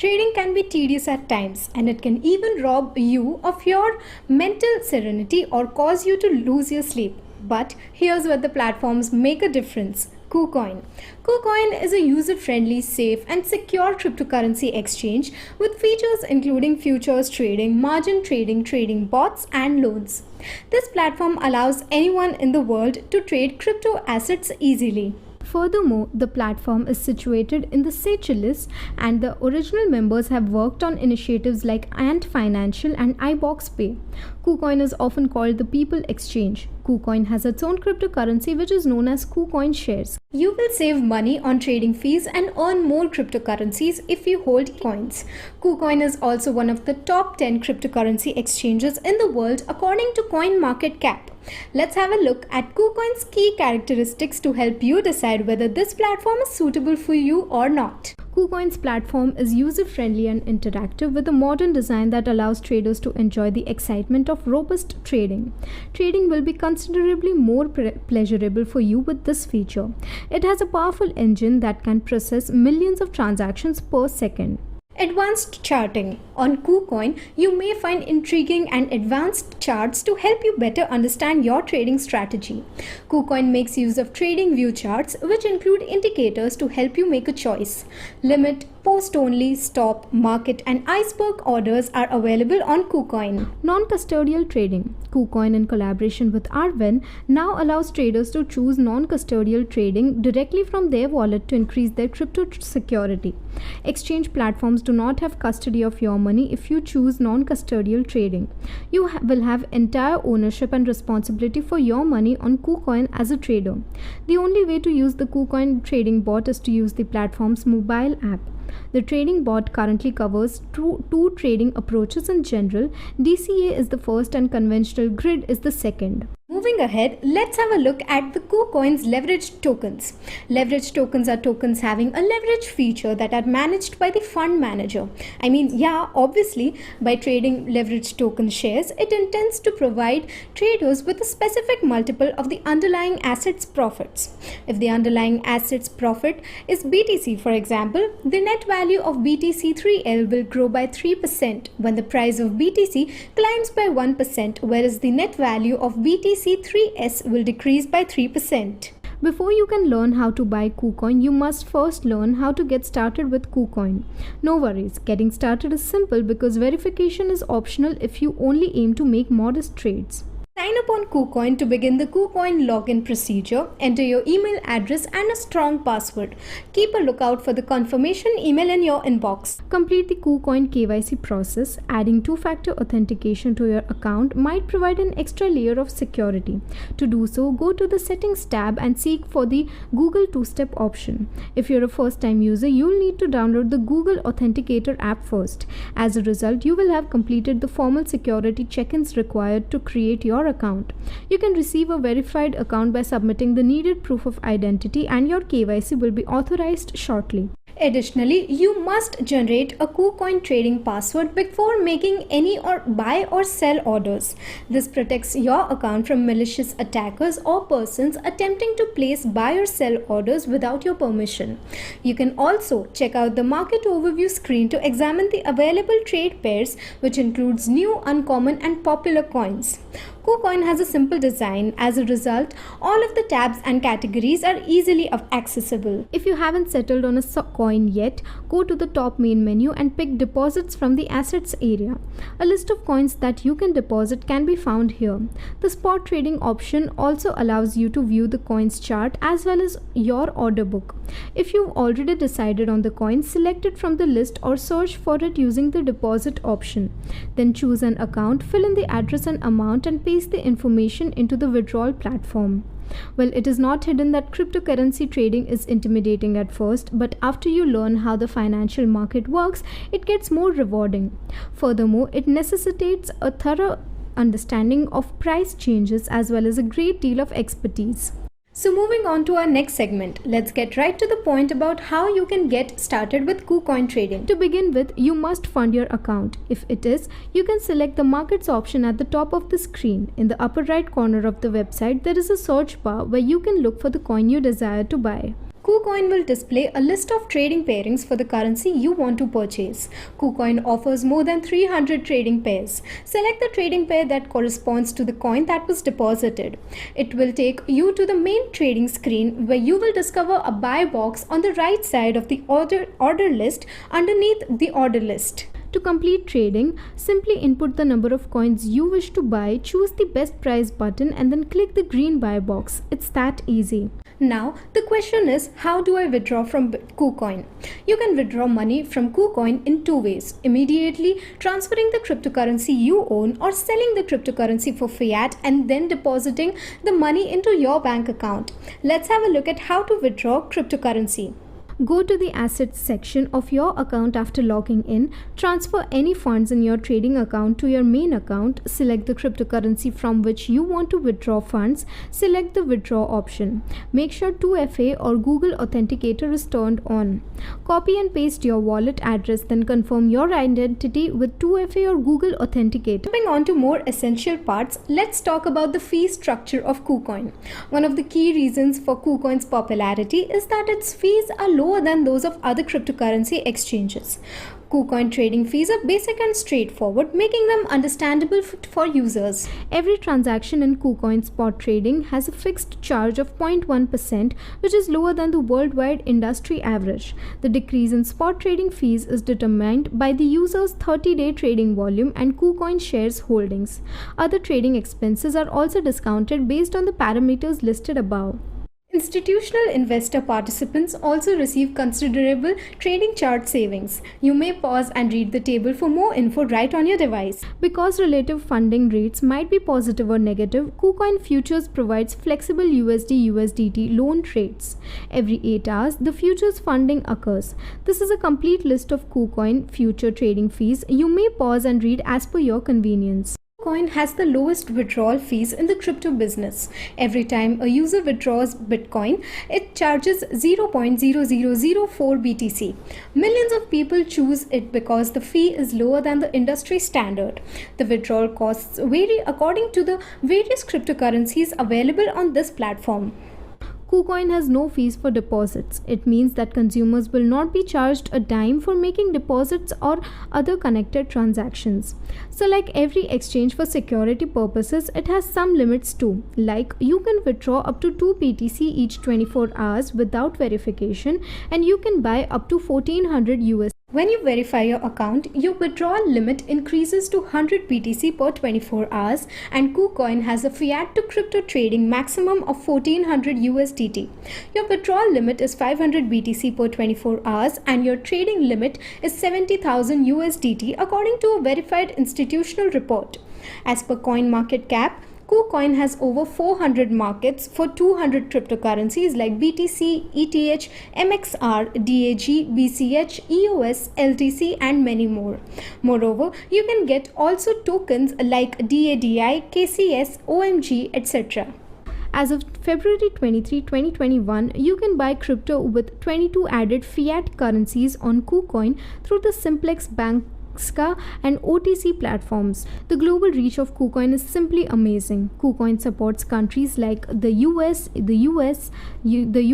Trading can be tedious at times, and it can even rob you of your mental serenity or cause you to lose your sleep. But here's where the platforms make a difference. KuCoin. KuCoin is a user-friendly, safe and secure cryptocurrency exchange with features including futures trading, margin trading, trading bots and loans. This platform allows anyone in the world to trade crypto assets easily. Furthermore, the platform is situated in the Seychelles and the original members have worked on initiatives like Ant Financial and iBox Pay. KuCoin is often called the People Exchange. KuCoin has its own cryptocurrency which is known as KuCoin Shares. You will save money on trading fees and earn more cryptocurrencies if you hold coins. KuCoin is also one of the top 10 cryptocurrency exchanges in the world according to CoinMarketCap. Let's have a look at KuCoin's key characteristics to help you decide whether this platform is suitable for you or not. KuCoin's platform is user-friendly and interactive with a modern design that allows traders to enjoy the excitement of robust trading. Trading will be considerably more pleasurable for you with this feature. It has a powerful engine that can process millions of transactions per second. Advanced charting. On KuCoin, you may find intriguing and advanced charts to help you better understand your trading strategy. KuCoin makes use of trading view charts, which include indicators to help you make a choice. Limit, post-only, stop, market and iceberg orders are available on KuCoin. Non-custodial trading. KuCoin, in collaboration with Arwen, now allows traders to choose non-custodial trading directly from their wallet to increase their crypto security. Exchange platforms do not have custody of your money if you choose non-custodial trading. You will have entire ownership and responsibility for your money on KuCoin as a trader. The only way to use the KuCoin trading bot is to use the platform's mobile app. The trading bot currently covers two trading approaches in general. DCA is the first and conventional grid is the second. Moving ahead, let's have a look at the KuCoin's leveraged tokens. Leveraged tokens are tokens having a leverage feature that are managed by the fund manager. Obviously, by trading leveraged token shares, it intends to provide traders with a specific multiple of the underlying asset's profits. If the underlying asset's profit is BTC, for example, the net value of BTC3L will grow by 3% when the price of BTC climbs by 1%, whereas the net value of BTC3S will decrease by 3%. Before you can learn how to buy KuCoin, you must first learn how to get started with KuCoin. No worries, getting started is simple because verification is optional if you only aim to make modest trades. Sign up on KuCoin to begin the KuCoin login procedure. Enter your email address and a strong password. Keep a lookout for the confirmation email in your inbox. Complete the KuCoin KYC process. Adding two-factor authentication to your account might provide an extra layer of security. To do so, go to the Settings tab and seek for the Google two-step option. If you're a first-time user, you'll need to download the Google Authenticator app first. As a result, you will have completed the formal security check-ins required to create your account. You can receive a verified account by submitting the needed proof of identity and your KYC will be authorized shortly. Additionally, you must generate a KuCoin trading password before making any buy or sell orders. This protects your account from malicious attackers or persons attempting to place buy or sell orders without your permission. You can also check out the market overview screen to examine the available trade pairs, which includes new, uncommon and popular coins. KuCoin has a simple design. As a result, all of the tabs and categories are easily accessible. If you haven't settled on a coin yet, go to the top main menu and pick Deposits from the Assets area. A list of coins that you can deposit can be found here. The spot trading option also allows you to view the coin's chart as well as your order book. If you've already decided on the coin, select it from the list or search for it using the deposit option. Then choose an account, fill in the address and amount and paste the information into the withdrawal platform. Well, it is not hidden that cryptocurrency trading is intimidating at first, but after you learn how the financial market works, it gets more rewarding. Furthermore, it necessitates a thorough understanding of price changes as well as a great deal of expertise. So moving on to our next segment, let's get right to the point about how you can get started with KuCoin trading. To begin with, you must fund your account. If it is, you can select the markets option at the top of the screen. In the upper right corner of the website, there is a search bar where you can look for the coin you desire to buy. KuCoin will display a list of trading pairings for the currency you want to purchase. KuCoin offers more than 300 trading pairs. Select the trading pair that corresponds to the coin that was deposited. It will take you to the main trading screen where you will discover a buy box on the right side of the order list underneath the order list. To complete trading, simply input the number of coins you wish to buy, choose the best price button and then click the green buy box. It's that easy. Now, the question is, how do I withdraw from KuCoin? You can withdraw money from KuCoin in two ways: immediately transferring the cryptocurrency you own or selling the cryptocurrency for fiat and then depositing the money into your bank account. Let's have a look at how to withdraw cryptocurrency. Go to the assets section of your account after logging in, transfer any funds in your trading account to your main account, select the cryptocurrency from which you want to withdraw funds, select the withdraw option. Make sure 2FA or Google Authenticator is turned on. Copy and paste your wallet address, then confirm your identity with 2FA or Google Authenticator. Moving on to more essential parts, let's talk about the fee structure of KuCoin. One of the key reasons for KuCoin's popularity is that its fees are lower than those of other cryptocurrency exchanges. KuCoin trading fees are basic and straightforward, making them understandable for users. Every transaction in KuCoin spot trading has a fixed charge of 0.1%, which is lower than the worldwide industry average. The decrease in spot trading fees is determined by the user's 30-day trading volume and KuCoin shares holdings. Other trading expenses are also discounted based on the parameters listed above. Institutional investor participants also receive considerable trading chart savings. You may pause and read the table for more info right on your device. Because relative funding rates might be positive or negative, KuCoin Features provides flexible USD/USDT loan trades. Every 8 hours, the futures funding occurs. This is a complete list of KuCoin future trading fees. You may pause and read as per your convenience. KuCoin has the lowest withdrawal fees in the crypto business. Every time a user withdraws Bitcoin, it charges 0.0004 BTC. Millions of people choose it because the fee is lower than the industry standard. The withdrawal costs vary according to the various cryptocurrencies available on this platform. KuCoin has no fees for deposits. It means that consumers will not be charged a dime for making deposits or other connected transactions. So like every exchange for security purposes, it has some limits too. Like you can withdraw up to 2 BTC each 24 hours without verification, and you can buy up to 1400 US. When you verify your account, your withdrawal limit increases to 100 BTC per 24 hours, and KuCoin has a fiat to crypto trading maximum of 1400 USDT. Your withdrawal limit is 500 BTC per 24 hours, and your trading limit is 70,000 USDT according to a verified institutional report. As per CoinMarketCap, KuCoin has over 400 markets for 200 cryptocurrencies like BTC, ETH, MXR, DAG, BCH, EOS, LTC and many more. Moreover, you can get also tokens like DADI, KCS, OMG, etc. As of February 23, 2021, you can buy crypto with 22 added fiat currencies on KuCoin through the Simplex Bank and OTC platforms. The global reach of KuCoin is simply amazing. KuCoin supports countries like the US, the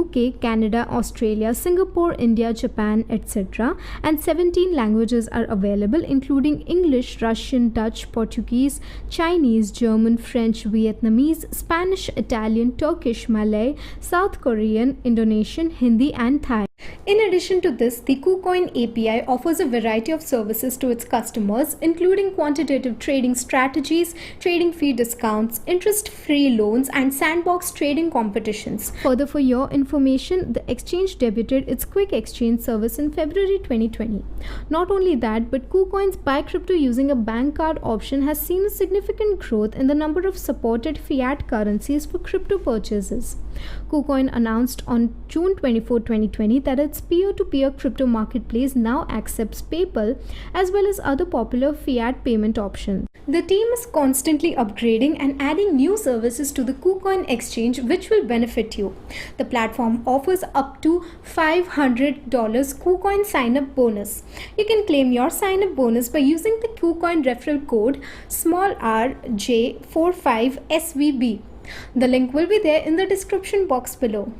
UK, Canada, Australia, Singapore, India, Japan, etc. And 17 languages are available, including English, Russian, Dutch, Portuguese, Chinese, German, French, Vietnamese, Spanish, Italian, Turkish, Malay, South Korean, Indonesian, Hindi and Thai. In addition to this, the KuCoin API offers a variety of services to its customers, including quantitative trading strategies, trading fee discounts, interest-free loans, and sandbox trading competitions. Further, for your information, the exchange debuted its quick exchange service in February 2020. Not only that, but KuCoin's buy crypto using a bank card option has seen a significant growth in the number of supported fiat currencies for crypto purchases. KuCoin announced on June 24, 2020 that its peer-to-peer crypto marketplace now accepts PayPal as well as other popular fiat payment options. The team is constantly upgrading and adding new services to the KuCoin exchange which will benefit you. The platform offers up to $500 KuCoin sign-up bonus. You can claim your sign-up bonus by using the KuCoin referral code rj45svb. The link will be there in the description box below.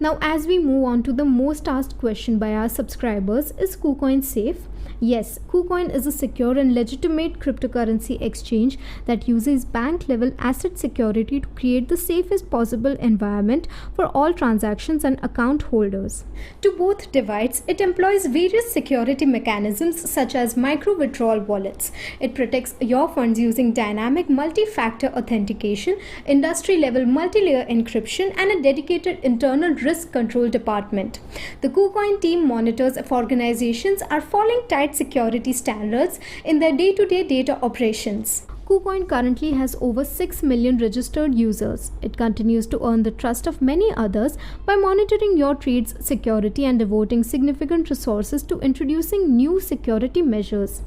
Now, as we move on to the most asked question by our subscribers, is KuCoin safe? Yes, KuCoin is a secure and legitimate cryptocurrency exchange that uses bank-level asset security to create the safest possible environment for all transactions and account holders. To both divides, it employs various security mechanisms such as micro-withdrawal wallets. It protects your funds using dynamic multi-factor authentication, industry-level multi-layer encryption, and a dedicated internal risk control department. The KuCoin team monitors if organizations are following tight security standards in their day-to-day data operations. KuCoin currently has over 6 million registered users. It continues to earn the trust of many others by monitoring your trade's security and devoting significant resources to introducing new security measures.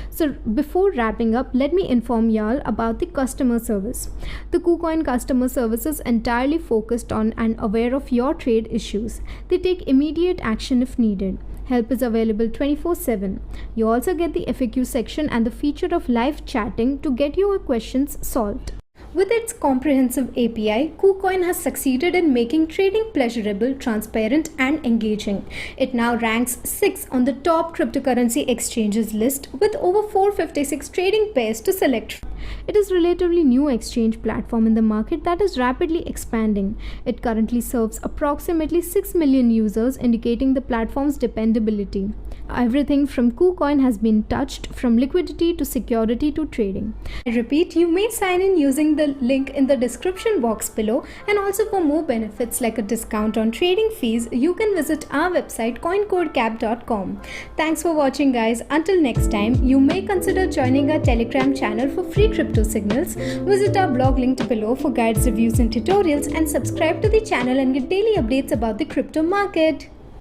So before wrapping up, let me inform y'all about the customer service. The KuCoin customer service is entirely focused on and aware of your trade issues. They take immediate action if needed. Help is available 24/7. You also get the FAQ section and the feature of live chatting to get your questions solved. With its comprehensive API, KuCoin has succeeded in making trading pleasurable, transparent, and engaging. It now ranks 6th on the top cryptocurrency exchanges list with over 456 trading pairs to select from. It is a relatively new exchange platform in the market that is rapidly expanding. It currently serves approximately 6 million users, indicating the platform's dependability. Everything from KuCoin has been touched, from liquidity to security to trading. I repeat, you may sign in using the link in the description box below, and also for more benefits like a discount on trading fees, you can visit our website CoinCodeCap.com. Thanks for watching, guys. Until next time, you may consider joining our Telegram channel for free crypto signals. Visit our blog linked below for guides, reviews, and tutorials, and subscribe to the channel and get daily updates about the crypto market.